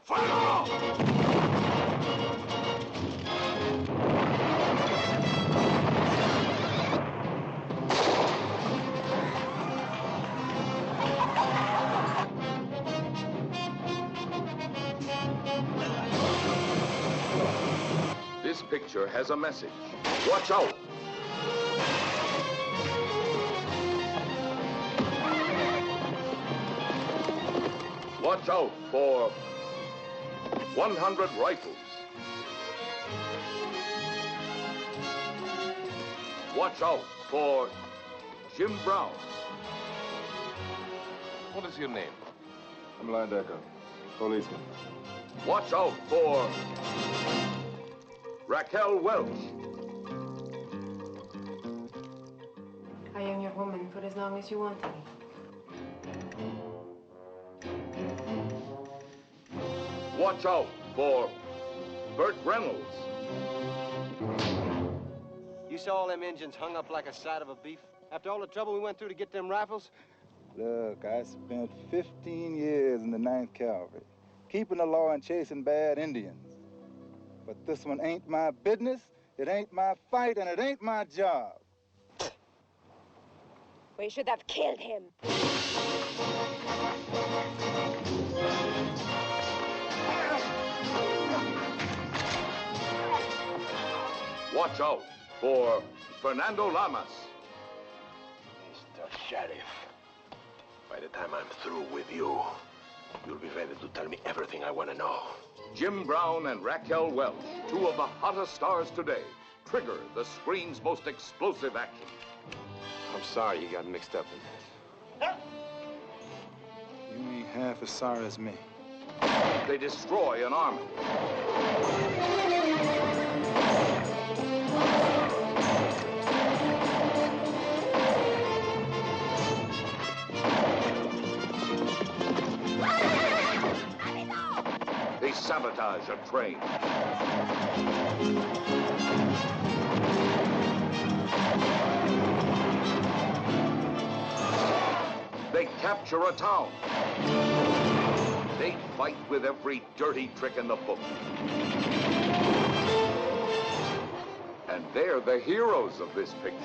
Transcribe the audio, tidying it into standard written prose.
Fuego! This picture has a message. Watch out! Watch out for 100 rifles. Watch out for Jim Brown. What is your name? I'm linebacker, policeman. Watch out for Raquel Welch. I am your woman for as long as you want me. Watch out for Burt Reynolds. You saw all them engines hung up like a side of a beef? After all the trouble we went through to get them rifles? Look, I spent 15 years in the 9th Cavalry, keeping the law and chasing bad Indians. But this one ain't my business, it ain't my fight, and it ain't my job. We should have killed him. Watch out for Fernando Lamas. Mr. Sheriff, by the time I'm through with you, you'll be ready to tell me everything I want to know. Jim Brown and Raquel Welch, two of the hottest stars today, trigger the screen's most explosive action. I'm sorry you got mixed up in this. You ain't half as sorry as me. They destroy an army. They sabotage a train. They capture a town. They fight with every dirty trick in the book. And they're the heroes of this picture.